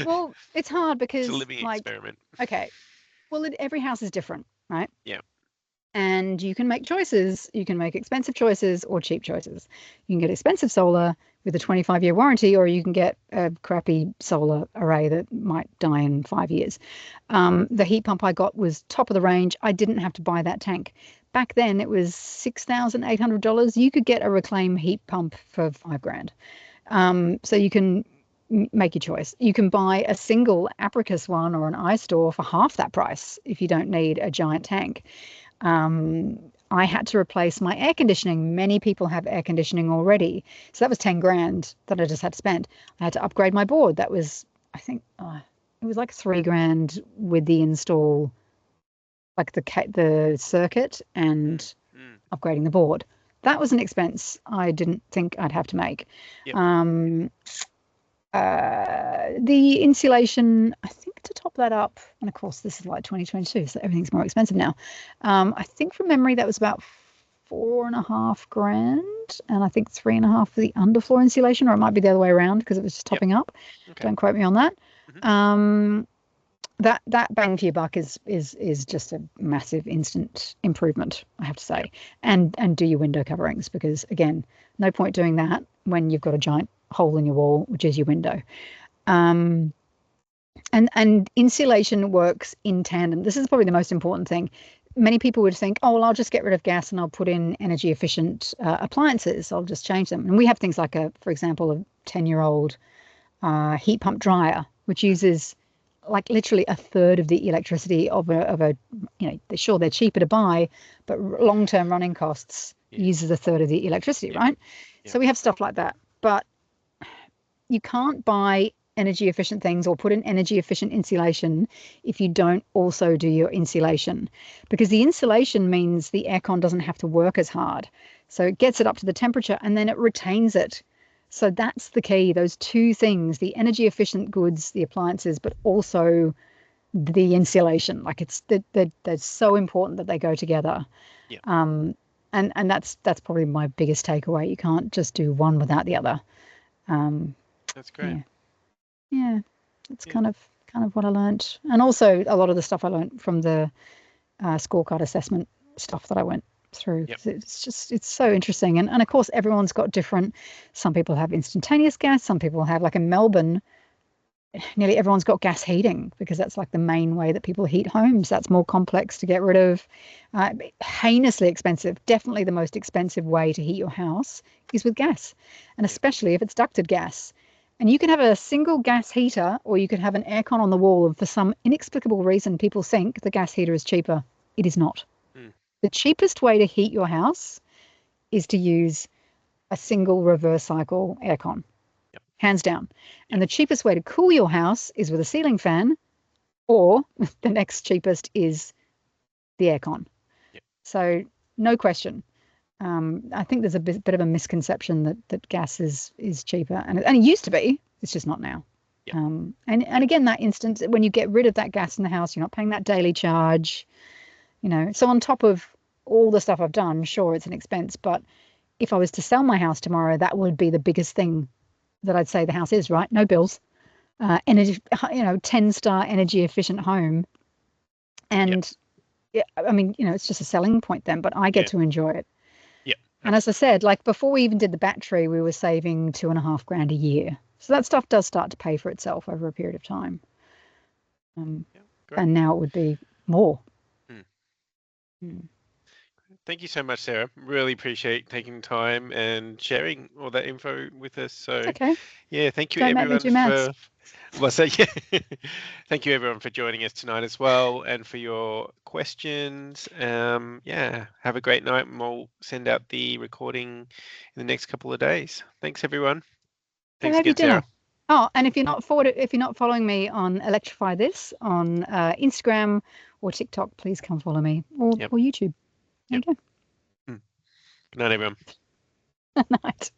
Well, it's hard because it's a living experiment. Okay. Well, every house is different, right? Yeah. And you can make choices. You can make expensive choices or cheap choices. You can get expensive solar with a 25-year warranty, or you can get a crappy solar array that might die in 5 years. The heat pump I got was top of the range. I didn't have to buy that tank. Back then, it was $6,800. You could get a Reclaim heat pump for $5,000. So you can make your choice. You can buy a single Apricus one or an iStore for half that price if you don't need a giant tank. I had to replace my air conditioning. Many people have air conditioning already. So that was $10,000 that I just had to spend. I had to upgrade my board. That was, I think, it was like $3,000 with the install, like the circuit and upgrading the board. That was an expense I didn't think I'd have to make. The insulation, I think, to top that up, and of course this is like 2022, so everything's more expensive now. I think from memory that was about $4,500, and I think $3,500 for the underfloor insulation, or it might be the other way around because it was just topping up. Okay. Don't quote me on that. That bang for your buck is just a massive instant improvement, I have to say. And do your window coverings, because again, no point doing that when you've got a giant hole in your wall, which is your window. And insulation works in tandem. This is probably the most important thing. Many people would think, oh, well, I'll just get rid of gas and I'll put in energy efficient appliances. I'll just change them. And we have things like, for example, a 10-year-old heat pump dryer, which uses like literally a third of the electricity of a sure, they're cheaper to buy, but long-term running costs uses a third of the electricity, right? So we have stuff like that. But you can't buy energy efficient things or put in energy efficient insulation if you don't also do your insulation, because the insulation means the aircon doesn't have to work as hard. So it gets it up to the temperature and then it retains it. So that's the key, those two things, the energy efficient goods, the appliances, but also the insulation. Like they're so important that they go together. And that's probably my biggest takeaway. You can't just do one without the other. That's great. Yeah. That's kind of what I learned. And also a lot of the stuff I learned from the scorecard assessment stuff that I went through. It's so interesting. And of course, everyone's got different. Some people have instantaneous gas. Some people have, like in Melbourne, nearly everyone's got gas heating because that's like the main way that people heat homes. That's more complex to get rid of. Heinously expensive. Definitely the most expensive way to heat your house is with gas, and especially if it's ducted gas. And you can have a single gas heater, or you can have an aircon on the wall, and for some inexplicable reason people think the gas heater is cheaper. It is not. The cheapest way to heat your house is to use a single reverse cycle aircon. Hands down. And the cheapest way to cool your house is with a ceiling fan, or the next cheapest is the aircon. So no question. I think there's a bit of a misconception that gas is cheaper, and it used to be. It's just not now. And again, that instance, when you get rid of that gas in the house, you're not paying that daily charge. So on top of all the stuff I've done, sure, it's an expense, but if I was to sell my house tomorrow, that would be the biggest thing that I'd say the house is, right? No bills, energy, 10-star energy efficient home. And yeah, I mean, it's just a selling point then, but I get to enjoy it. Yeah. And as I said, like before we even did the battery, we were saving $2,500 a year. So that stuff does start to pay for itself over a period of time. And now it would be more. Thank you so much, Sarah. Really appreciate taking time and sharing all that info with us. So, okay. Yeah, thank you Don't make me everyone do maths. Thank you everyone for joining us tonight as well, and for your questions. Yeah, have a great night, and we'll send out the recording in the next couple of days. Thanks everyone. Thanks Have your again, dinner. Sarah. Oh, and if you're not following me on Electrify This on Instagram or TikTok, please come follow me, or YouTube. There you go. Good night, everyone. Good night.